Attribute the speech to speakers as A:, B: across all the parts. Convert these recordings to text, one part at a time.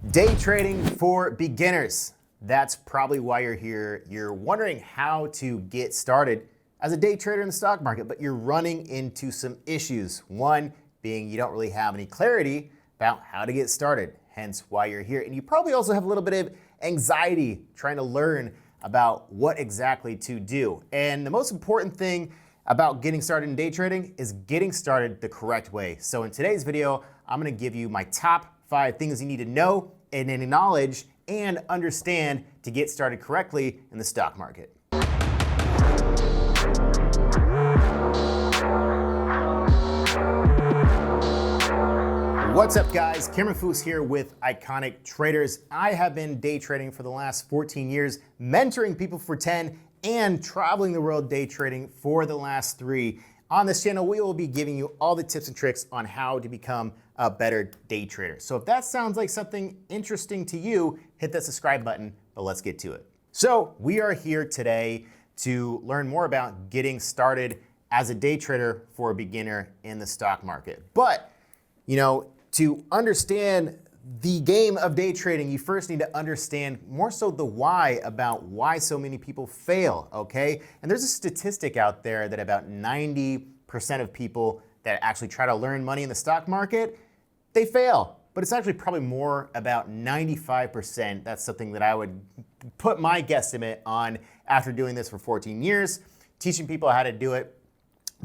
A: Day trading for beginners. That's probably why you're here. You're wondering how to get started as a day trader in the stock market, but you're running into some issues. One being you don't really have any clarity about how to get started, hence why you're here. And you probably also have a little bit of anxiety trying to learn about what exactly to do. And the most important thing about getting started in day trading is getting started the correct way. So in today's video, I'm gonna give you my top 5 things you need to know and acknowledge and understand to get started correctly in the stock market. What's up, guys? Cameron Foose here with Iconic Traders. I have been day trading for the last 14 years, mentoring people for 10, and traveling the world day trading for the last 3. On this channel, we will be giving you all the tips and tricks on how to become a better day trader. So if that sounds like something interesting to you, hit that subscribe button, but let's get to it. So we are here today to learn more about getting started as a day trader for a beginner in the stock market. But, to understand the game of day trading, you first need to understand more so the why about why so many people fail, okay? And there's a statistic out there that about 90% of people that actually try to learn money in the stock market, they fail. But it's actually probably more about 95%. That's something that I would put my guesstimate on after doing this for 14 years, teaching people how to do it.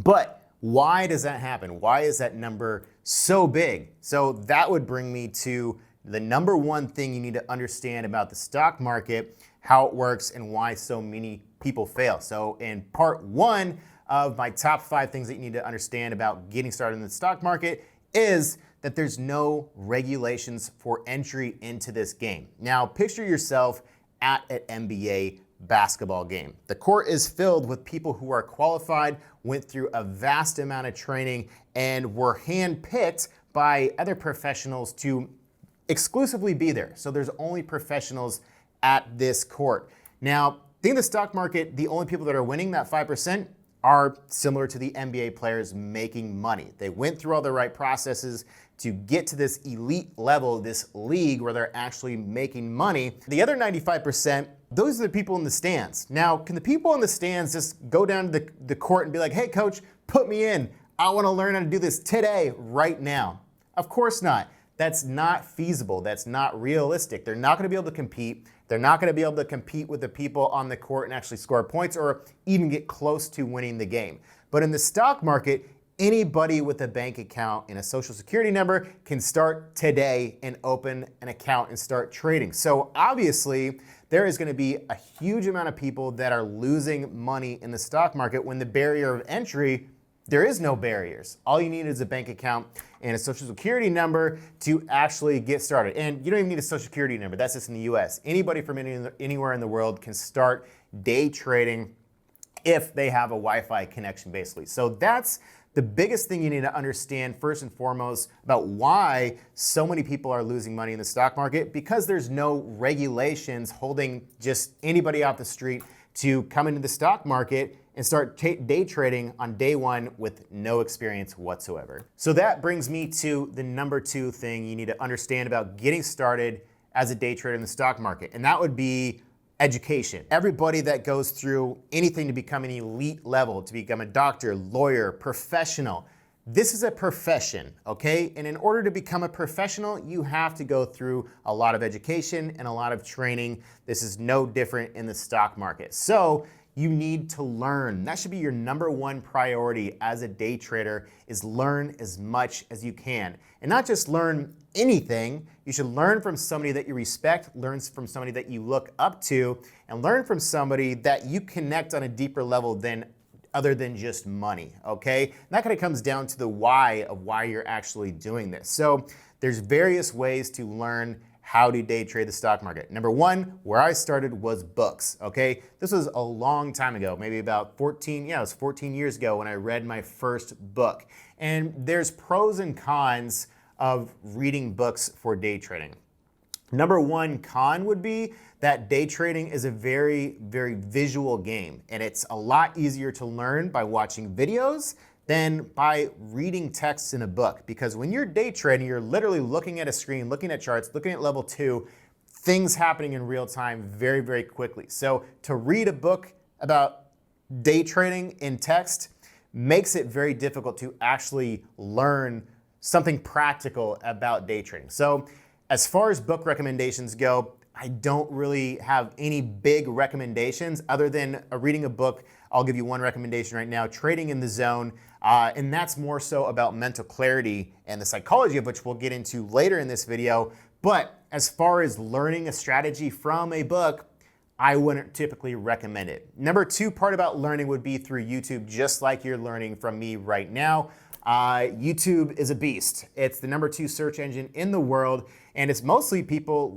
A: But why does that happen? Why is that number so big? So that would bring me to the number one thing you need to understand about the stock market, how it works, and why so many people fail. So in part 1 of my top 5 things that you need to understand about getting started in the stock market is that there's no regulations for entry into this game. Now, picture yourself at an NBA basketball game. The court is filled with people who are qualified, went through a vast amount of training, and were handpicked by other professionals to exclusively be there. So there's only professionals at this court. Now, think of the stock market, the only people that are winning that 5% are similar to the NBA players making money. They went through all the right processes to get to this elite level, this league where they're actually making money. The other 95%, those are the people in the stands. Now, can the people in the stands just go down to the court and be like, hey coach, put me in. I wanna learn how to do this today, right now. Of course not. That's not feasible. That's not realistic. They're not gonna be able to compete. They're not gonna be able to compete with the people on the court and actually score points or even get close to winning the game. But in the stock market, anybody with a bank account and a social security number can start today and open an account and start trading. So obviously, there is gonna be a huge amount of people that are losing money in the stock market when the barrier of entry, there is no barriers. All you need is a bank account and a social security number to actually get started. And you don't even need a social security number, that's just in the US. Anybody from anywhere in the world can start day trading if they have a Wi-Fi connection, basically. So that's the biggest thing you need to understand first and foremost about why so many people are losing money in the stock market, because there's no regulations holding just anybody off the street to come into the stock market and start day trading on day 1 with no experience whatsoever. So that brings me to the number 2 thing you need to understand about getting started as a day trader in the stock market, and that would be education. Everybody that goes through anything to become an elite level, to become a doctor, lawyer, professional, this is a profession, okay? And in order to become a professional, you have to go through a lot of education and a lot of training. This is no different in the stock market. So you need to learn. That should be your number 1 priority as a day trader, is learn as much as you can. And not just learn anything, you should learn from somebody that you respect, learn from somebody that you look up to, and learn from somebody that you connect on a deeper level than other than just money, okay? And that kind of comes down to the why of why you're actually doing this. So there's various ways to learn how to day trade the stock market. Number 1, where I started was books, okay? This was a long time ago, maybe about 14 years ago when I read my first book. And there's pros and cons of reading books for day trading. Number 1 con would be that day trading is a very, very visual game, and it's a lot easier to learn by watching videos than by reading texts in a book. Because when you're day trading, you're literally looking at a screen, looking at charts, looking at level 2, things happening in real time very, very quickly. So to read a book about day trading in text makes it very difficult to actually learn something practical about day trading. So as far as book recommendations go, I don't really have any big recommendations other than reading a book. I'll give you one recommendation right now, Trading in the Zone, and that's more so about mental clarity and the psychology of which we'll get into later in this video. But as far as learning a strategy from a book, I wouldn't typically recommend it. Number 2 part about learning would be through YouTube, just like you're learning from me right now. YouTube is a beast. It's the number 2 search engine in the world, and it's mostly people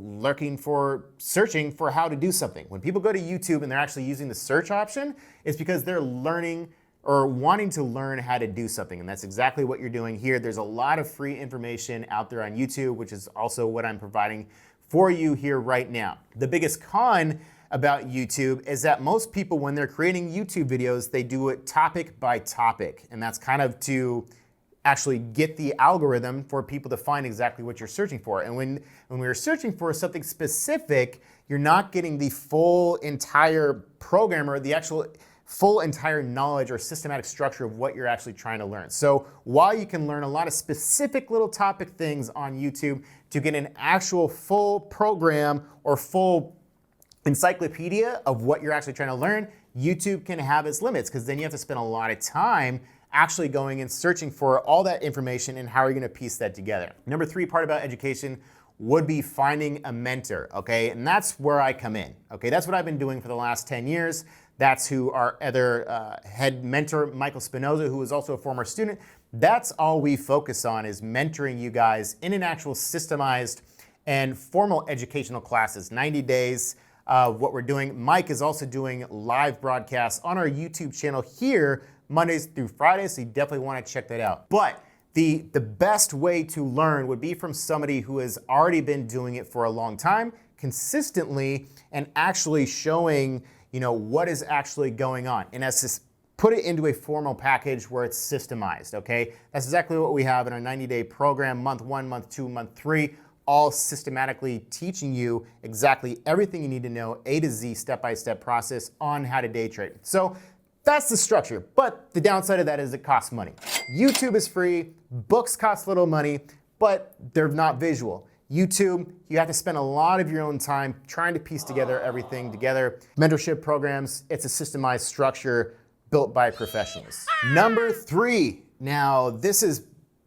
A: searching for how to do something. When people go to YouTube and they're actually using the search option, it's because they're learning or wanting to learn how to do something, and that's exactly what you're doing here. There's a lot of free information out there on YouTube, which is also what I'm providing for you here right now. The biggest con about YouTube is that most people, when they're creating YouTube videos, they do it topic by topic, and that's kind of to actually get the algorithm for people to find exactly what you're searching for. And when we're searching for something specific, you're not getting the full entire program or the actual full entire knowledge or systematic structure of what you're actually trying to learn. So while you can learn a lot of specific little topic things on YouTube, to get an actual full program or full encyclopedia of what you're actually trying to learn, YouTube can have its limits, because then you have to spend a lot of time actually going and searching for all that information and how are you going to piece that together. Number 3 part about education would be finding a mentor, okay? And that's where I come in, okay? That's what I've been doing for the last 10 years. That's who our other head mentor, Michael Spinoza, who is also a former student, that's all we focus on, is mentoring you guys in an actual systemized and formal educational classes, 90 days of what we're doing. Mike is also doing live broadcasts on our YouTube channel here, Mondays through Fridays, so you definitely want to check that out. But the best way to learn would be from somebody who has already been doing it for a long time, consistently, and actually showing, you know, what is actually going on. And as this, put it into a formal package where it's systemized, okay? That's exactly what we have in our 90-day program, month 1, month 2, month 3, all systematically teaching you exactly everything you need to know, A to Z, step-by-step process on how to day trade. So that's the structure, but the downside of that is it costs money. YouTube is free, books cost little money, but they're not visual. YouTube, you have to spend a lot of your own time trying to piece together everything together. Mentorship programs, it's a systemized structure built by professionals. Number 3, now this is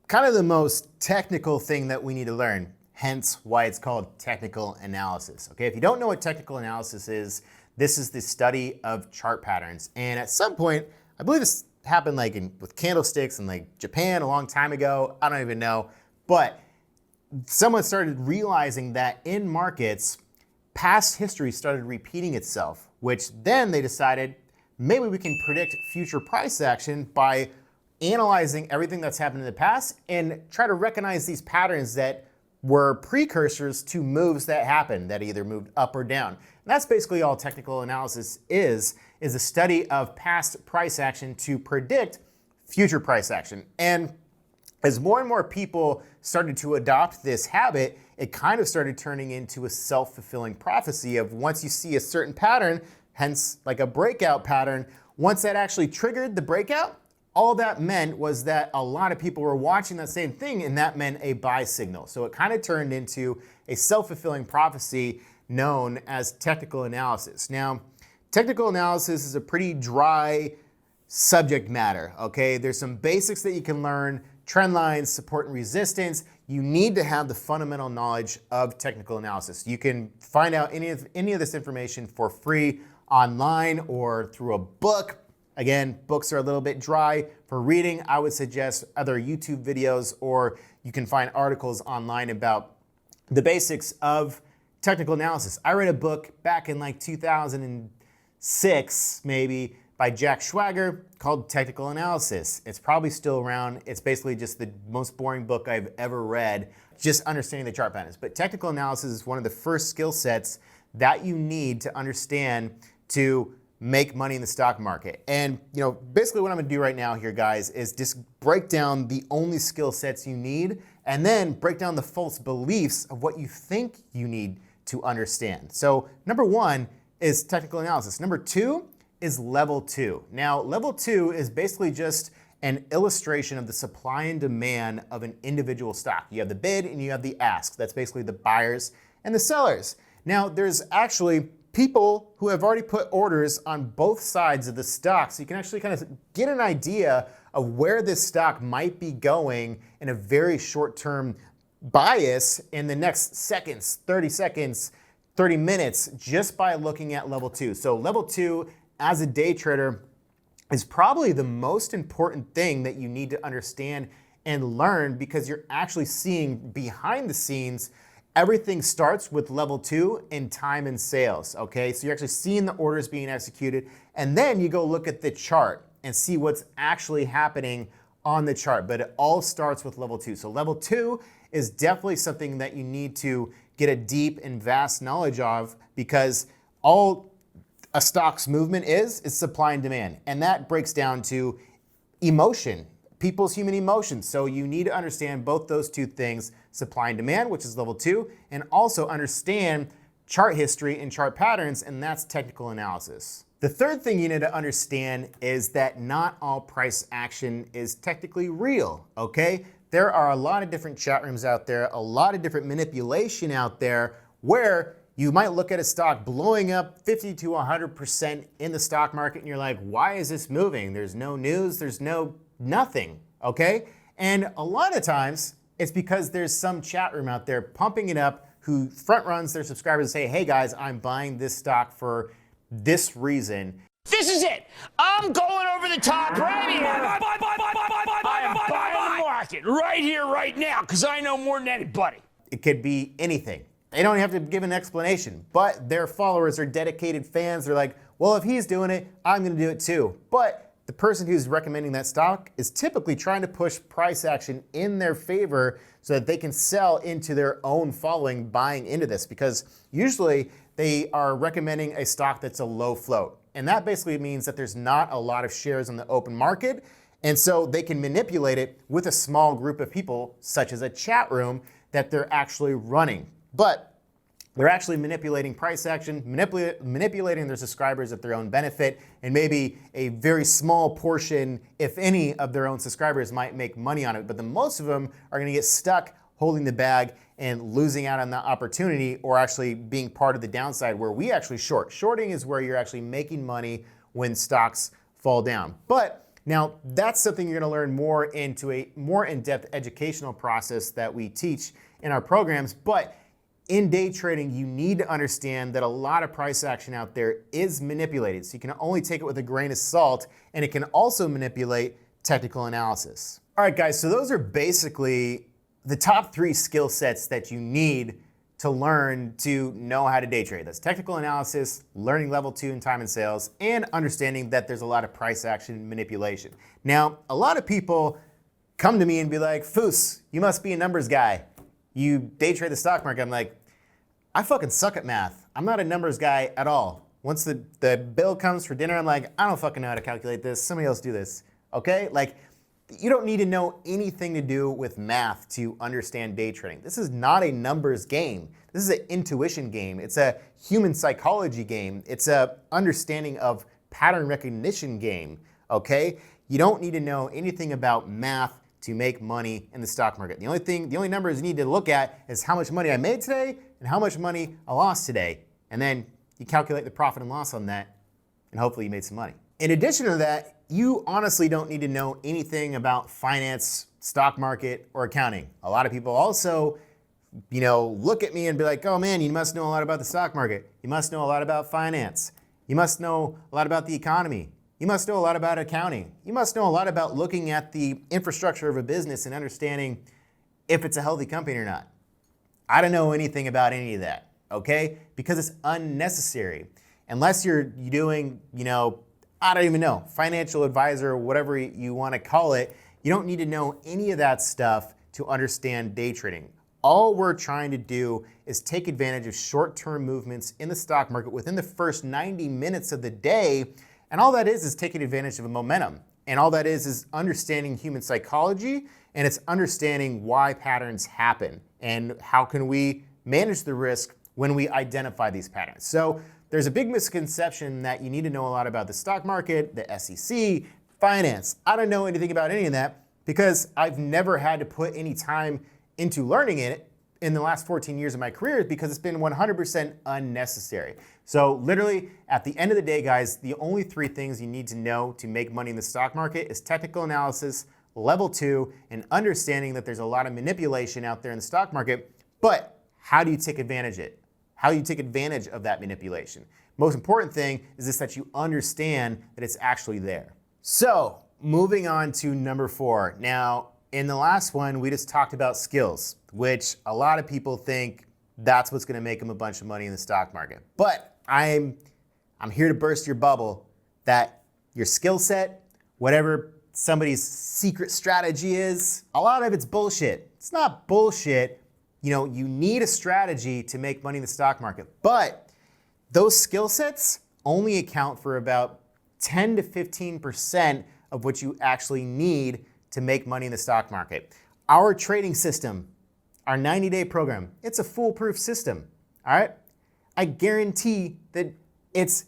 A: kind of the most technical thing that we need to learn, hence why it's called technical analysis. Okay, if you don't know what technical analysis is, this is the study of chart patterns. And at some point, I believe this happened like with candlesticks in like Japan a long time ago, I don't even know, but someone started realizing that in markets, past history started repeating itself, which then they decided maybe we can predict future price action by analyzing everything that's happened in the past and try to recognize these patterns that were precursors to moves that happened, that either moved up or down. And that's basically all technical analysis is a study of past price action to predict future price action. And as more and more people started to adopt this habit, it kind of started turning into a self-fulfilling prophecy of once you see a certain pattern, hence like a breakout pattern, once that actually triggered the breakout, all that meant was that a lot of people were watching that same thing, and that meant a buy signal. So it kind of turned into a self-fulfilling prophecy known as technical analysis. Now, technical analysis is a pretty dry subject matter, okay? There's some basics that you can learn, trend lines, support and resistance. You need to have the fundamental knowledge of technical analysis. You can find out any of this information for free online or through a book. Again, books are a little bit dry. For reading, I would suggest other YouTube videos, or you can find articles online about the basics of technical analysis. I read a book back in like 2006, maybe, by Jack Schwager called Technical Analysis. It's probably still around. It's basically just the most boring book I've ever read, just understanding the chart patterns. But technical analysis is one of the first skill sets that you need to understand to make money in the stock market. And basically what I'm gonna do right now here, guys, is just break down the only skill sets you need and then break down the false beliefs of what you think you need to understand. So number one is technical analysis. Number two is level two. Now, level two is basically just an illustration of the supply and demand of an individual stock. You have the bid and you have the ask. That's basically the buyers and the sellers. Now, there's actually people who have already put orders on both sides of the stock, so you can actually kind of get an idea of where this stock might be going in a very short-term bias in the next seconds, 30 minutes, just by looking at level two. So level two, as a day trader, is probably the most important thing that you need to understand and learn, because you're actually seeing behind the scenes. Everything starts with level two in time and sales, okay? So you're actually seeing the orders being executed, and then you go look at the chart and see what's actually happening on the chart, but it all starts with level two. So level two is definitely something that you need to get a deep and vast knowledge of, because all a stock's movement is supply and demand, and that breaks down to emotion, people's human emotions. So you need to understand both those two things, supply and demand, which is level two, and also understand chart history and chart patterns, and that's technical analysis. The third thing you need to understand is that not all price action is technically real, okay? There are a lot of different chat rooms out there, a lot of different manipulation out there, where you might look at a stock blowing up 50 to 100% in the stock market, and you're like, why is this moving? There's no news, there's nothing, okay? And a lot of times, it's because there's some chat room out there pumping it up who front runs their subscribers and say, hey guys, I'm buying this stock for this reason.
B: This is it. I'm going over the top right here. I'm buying the market right here, right now, because I know more than anybody.
A: It could be anything. They don't have to give an explanation, but their followers are dedicated fans. They're like, well, if he's doing it, I'm gonna do it too. But the person who's recommending that stock is typically trying to push price action in their favor so that they can sell into their own following buying into this, because usually they are recommending a stock that's a low float. And that basically means that there's not a lot of shares on the open market. And so they can manipulate it with a small group of people, such as a chat room, that they're actually running. But they're actually manipulating price action, manipulating their subscribers at their own benefit, and maybe a very small portion, if any, of their own subscribers might make money on it. But the most of them are gonna get stuck holding the bag and losing out on the opportunity, or actually being part of the downside where we actually short. Shorting is where you're actually making money when stocks fall down. But now that's something you're gonna learn more into a more in-depth educational process that we teach in our programs. But in day trading, you need to understand that a lot of price action out there is manipulated. So you can only take it with a grain of salt, and it can also manipulate technical analysis. All right, guys, so those are basically the top three skill sets that you need to learn to know how to day trade. That's technical analysis, learning level two in time and sales, and understanding that there's a lot of price action manipulation. Now, a lot of people come to me and be like, Foos, you must be a numbers guy. You day trade the stock market. I'm like, I fucking suck at math. I'm not a numbers guy at all. Once the bill comes for dinner, I'm like, I don't fucking know how to calculate this. Somebody else do this, okay? Like, you don't need to know anything to do with math to understand day trading. This is not a numbers game. This is an intuition game. It's a human psychology game. It's a understanding of pattern recognition game, okay? You don't need to know anything about math to make money in the stock market. The only numbers you need to look at is how much money I made today and how much money I lost today. And then you calculate the profit and loss on that, and hopefully you made some money. In addition to that, you honestly don't need to know anything about finance, stock market, or accounting. A lot of people also, look at me and be like, oh man, you must know a lot about the stock market. You must know a lot about finance. You must know a lot about the economy. You must know a lot about accounting. You must know a lot about looking at the infrastructure of a business and understanding if it's a healthy company or not. I don't know anything about any of that, okay? Because it's unnecessary. Unless you're doing, I don't even know, financial advisor or whatever you want to call it, you don't need to know any of that stuff to understand day trading. All we're trying to do is take advantage of short-term movements in the stock market within the first 90 minutes of the day. And all that is taking advantage of a momentum. And all that is understanding human psychology, and it's understanding why patterns happen and how can we manage the risk when we identify these patterns. So there's a big misconception that you need to know a lot about the stock market, the SEC, finance. I don't know anything about any of that because I've never had to put any time into learning it in the last 14 years of my career because it's been 100% unnecessary. So literally at the end of the day, guys, the only three things you need to know to make money in the stock market is technical analysis, level 2, and understanding that there's a lot of manipulation out there in the stock market. But how do you take advantage of it? How do you take advantage of that manipulation? Most important thing is this, that you understand that it's actually there. So moving on to number 4. Now, in the last one, we just talked about skills, which a lot of people think that's what's gonna make them a bunch of money in the stock market. But I'm here to burst your bubble that your skill set, whatever somebody's secret strategy is, a lot of it's bullshit. It's not bullshit. You know, you need a strategy to make money in the stock market, but those skill sets only account for about 10 to 15% of what you actually need to make money in the stock market. Our trading system, our 90-day program, it's a foolproof system, all right? I guarantee that it's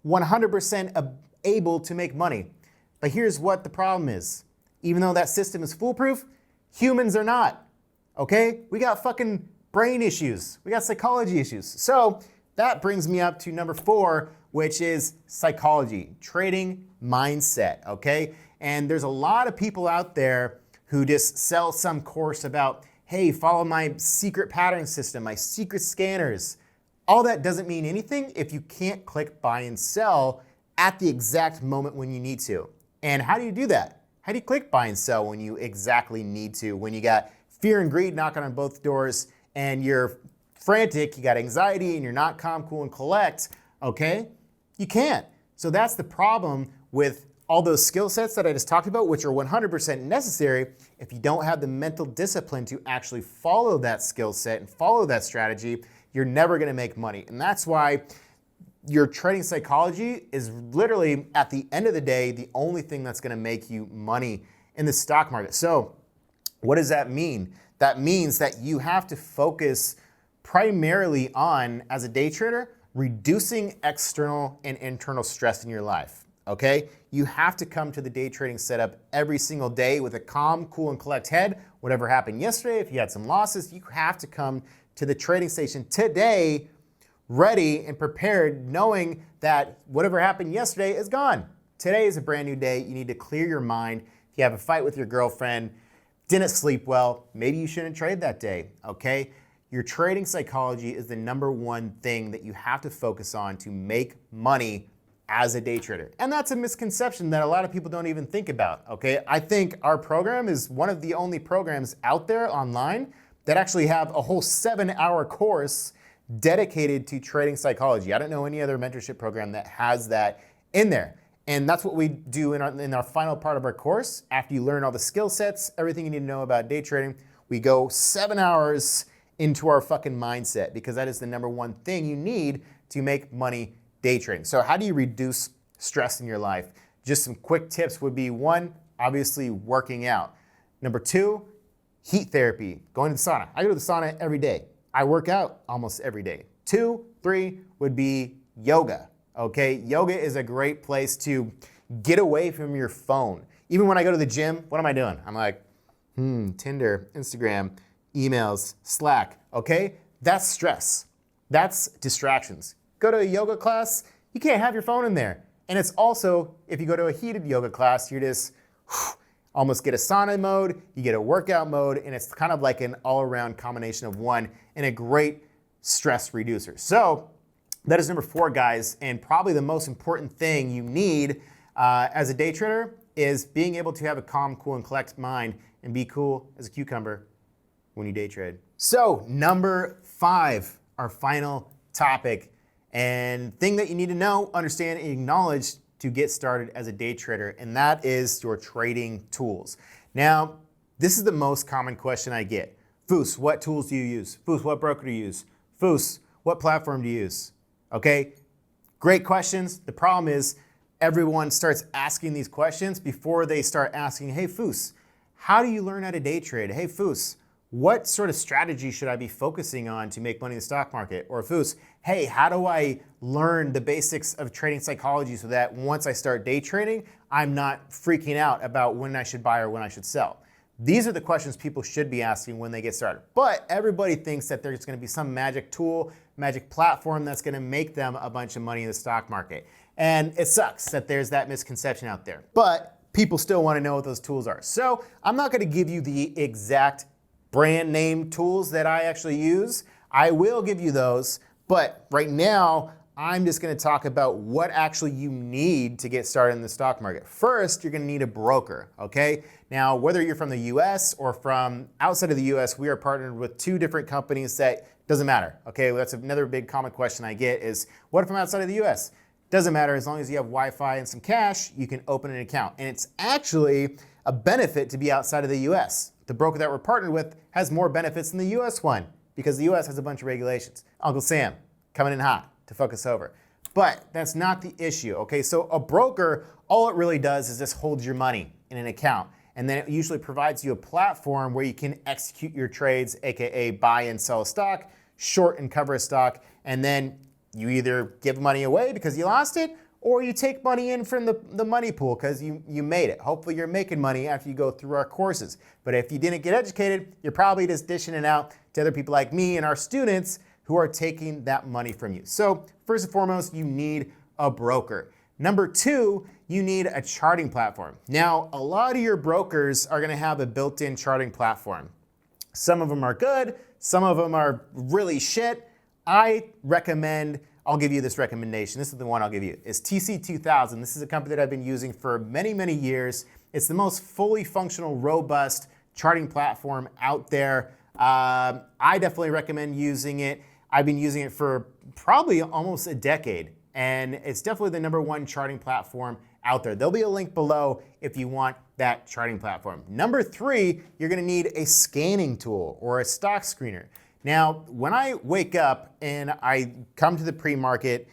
A: 100% able to make money. But here's what the problem is. Even though that system is foolproof, humans are not, okay? We got fucking brain issues. We got psychology issues. So that brings me up to number 4, which is psychology, trading mindset, okay? And there's a lot of people out there who just sell some course about, hey, follow my secret pattern system, my secret scanners. All that doesn't mean anything if you can't click buy and sell at the exact moment when you need to. And how do you do that? How do you click buy and sell when you exactly need to? When you got fear and greed knocking on both doors and you're frantic, you got anxiety and you're not calm, cool, and collect, okay? You can't. So that's the problem with all those skill sets that I just talked about, which are 100% necessary. If you don't have the mental discipline to actually follow that skill set and follow that strategy, you're never gonna make money. And that's why your trading psychology is literally, at the end of the day, the only thing that's gonna make you money in the stock market. So what does that mean? That means that you have to focus primarily on, as a day trader, reducing external and internal stress in your life. Okay? You have to come to the day trading setup every single day with a calm, cool, and collect head. Whatever happened yesterday, if you had some losses, you have to come to the trading station today ready and prepared, knowing that whatever happened yesterday is gone. Today is a brand new day. You need to clear your mind. If you have a fight with your girlfriend, didn't sleep well, maybe you shouldn't trade that day, okay? Your trading psychology is the number one thing that you have to focus on to make money as a day trader. And that's a misconception that a lot of people don't even think about, okay? I think our program is one of the only programs out there online that actually have a whole 7-hour course dedicated to trading psychology. I don't know any other mentorship program that has that in there. And that's what we do in our final part of our course. After you learn all the skill sets, everything you need to know about day trading, we go 7 hours into our fucking mindset, because that is the number one thing you need to make money day trading. So how do you reduce stress in your life? Just some quick tips would be: 1, obviously working out. Number 2, heat therapy, going to the sauna. I go to the sauna every day. I work out almost every day. 2, 3 would be yoga, okay? Yoga is a great place to get away from your phone. Even when I go to the gym, what am I doing? I'm like, Tinder, Instagram, emails, Slack, okay? That's stress. That's distractions. Go to a yoga class, you can't have your phone in there. And it's also, if you go to a heated yoga class, you're just almost get a sauna mode, you get a workout mode, and it's kind of like an all-around combination of one and a great stress reducer. So that is number 4, guys, and probably the most important thing you need as a day trader is being able to have a calm, cool, and collect mind and be cool as a cucumber when you day trade. So number 5, our final topic, and thing that you need to know, understand, and acknowledge to get started as a day trader, and that is your trading tools. Now, this is the most common question I get. Foos, what tools do you use? Foos, what broker do you use? Foos, what platform do you use? Okay, great questions. The problem is everyone starts asking these questions before they start asking, hey Foos, how do you learn how to day trade? Hey Foos, what sort of strategy should I be focusing on to make money in the stock market? Or Foos, hey, how do I learn the basics of trading psychology so that once I start day trading, I'm not freaking out about when I should buy or when I should sell? These are the questions people should be asking when they get started. But everybody thinks that there's going to be some magic tool, magic platform that's going to make them a bunch of money in the stock market. And it sucks that there's that misconception out there. But people still want to know what those tools are. So I'm not going to give you the exact brand name tools that I actually use. I will give you those, but right now I'm just going to talk about what actually you need to get started in the stock market. First, you're going to need a broker, okay? Now, whether you're from the US or from outside of the US, we are partnered with two different companies that doesn't matter, okay? That's another big common question I get is, what if I'm outside of the US? Doesn't matter, as long as you have Wi-Fi and some cash, you can open an account. And it's actually a benefit to be outside of the US. The broker that we're partnered with has more benefits than the US one because the US has a bunch of regulations. Uncle Sam coming in hot to fuck us over. But that's not the issue, okay? So a broker, all it really does is just hold your money in an account. And then it usually provides you a platform where you can execute your trades, AKA buy and sell a stock, short and cover a stock, and then you either give money away because you lost it, or you take money in from the money pool because you made it. Hopefully you're making money after you go through our courses. But if you didn't get educated, you're probably just dishing it out to other people like me and our students who are taking that money from you. So first and foremost, you need a broker. Number two, you need a charting platform. Now, a lot of your brokers are gonna have a built-in charting platform. Some of them are good, some of them are really shit. I'll give you this recommendation. This is the one I'll give you. It's TC2000. This is a company that I've been using for many, many years. It's the most fully functional, robust charting platform out there. I definitely recommend using it. I've been using it for probably almost a decade, and it's definitely the #1 charting platform out there. There'll be a link below if you want that charting platform. Number three, you're gonna need a scanning tool or a stock screener. Now, when I wake up and I come to the pre-market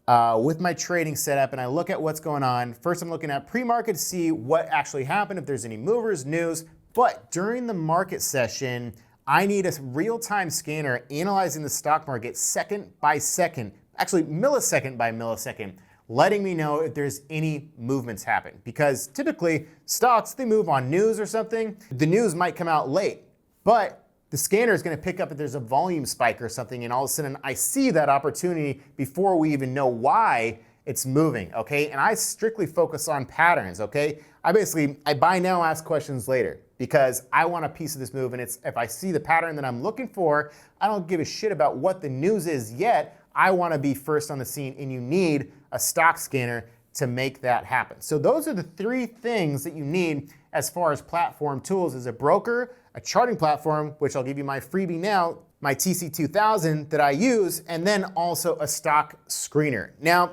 A: with my trading setup and I look at what's going on, first I'm looking at pre-market to see what actually happened, if there's any movers, news. But during the market session, I need a real-time scanner analyzing the stock market second by second, actually millisecond by millisecond, letting me know if there's any movements happen. Because typically stocks, they move on news or something. The news might come out late, but the scanner is going to pick up if there's a volume spike or something, and all of a sudden I see that opportunity before we even know why it's moving, okay? And I strictly focus on patterns, okay? I buy now, ask questions later, because I want a piece of this move, and if I see the pattern that I'm looking for, I don't give a shit about what the news is yet. I want to be first on the scene, and you need a stock scanner to make that happen. So those are the three things that you need as far as platform tools: is a broker, a charting platform, which I'll give you my freebie now, my TC2000 that I use, and then also a stock screener. Now,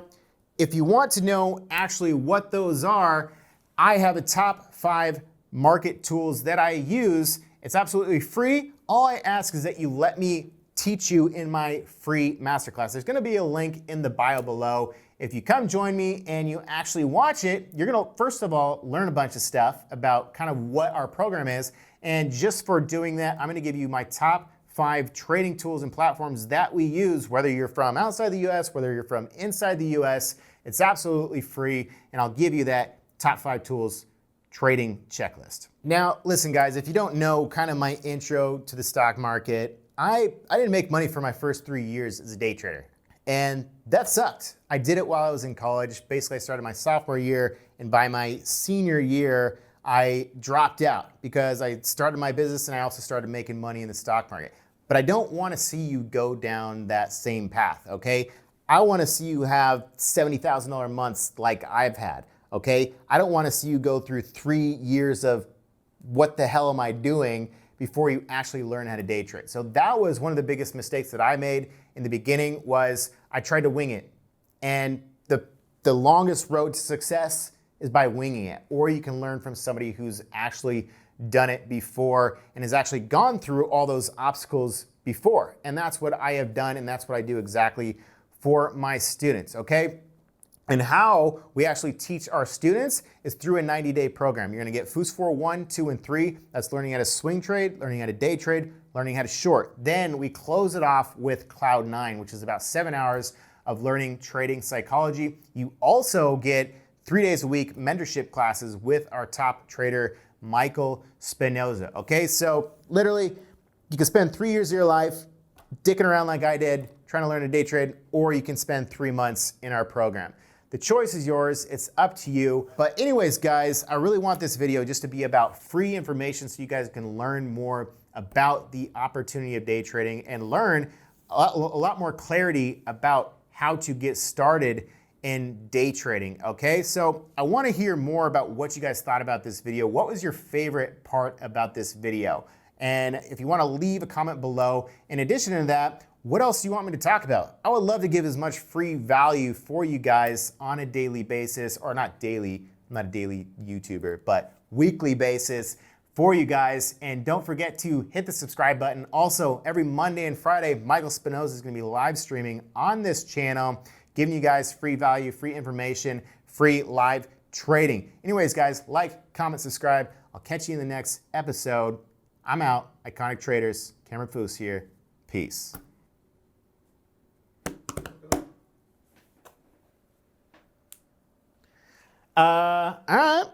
A: if you want to know actually what those are, I have a top 5 market tools that I use. It's absolutely free. All I ask is that you let me teach you in my free masterclass. There's gonna be a link in the bio below. If you come join me and you actually watch it, you're gonna, first of all, learn a bunch of stuff about kind of what our program is. And just for doing that, I'm gonna give you my top 5 trading tools and platforms that we use, whether you're from outside the US, whether you're from inside the US. It's absolutely free, and I'll give you that top 5 tools trading checklist. Now, listen guys, if you don't know kind of my intro to the stock market, I didn't make money for my first 3 years as a day trader. And that sucked. I did it while I was in college. Basically, I started my sophomore year, and by my senior year, I dropped out because I started my business and I also started making money in the stock market. But I don't want to see you go down that same path, okay? I want to see you have $70,000 months like I've had, okay? I don't want to see you go through 3 years of what the hell am I doing before you actually learn how to day trade. So that was one of the biggest mistakes that I made in the beginning. Was I tried to wing it. And the longest road to success is by winging it. Or you can learn from somebody who's actually done it before and has actually gone through all those obstacles before. And that's what I have done, and that's what I do exactly for my students, okay? And how we actually teach our students is through a 90-day program. You're gonna get Foos4 1, 2, and 3. That's learning how to swing trade, learning how to day trade, learning how to short. Then we close it off with Cloud 9, which is about 7 hours of learning trading psychology. You also get 3 days a week mentorship classes with our top trader, Michael Spinoza. Okay, so literally, you can spend 3 years of your life dicking around like I did, trying to learn to day trade, or you can spend 3 months in our program. The choice is yours, it's up to you. But anyways, guys, I really want this video just to be about free information so you guys can learn more about the opportunity of day trading and learn a lot more clarity about how to get started in day trading, okay? So I wanna hear more about what you guys thought about this video. What was your favorite part about this video? And if you wanna leave a comment below. In addition to that, what else do you want me to talk about? I would love to give as much free value for you guys on a daily basis, or not daily, I'm not a daily YouTuber, but weekly basis for you guys. And don't forget to hit the subscribe button. Also, every Monday and Friday, Michael Spinoza is gonna be live streaming on this channel, giving you guys free value, free information, free live trading. Anyways, guys, like, comment, subscribe. I'll catch you in the next episode. I'm out. Iconic Traders, Cameron Foos here. Peace. All right.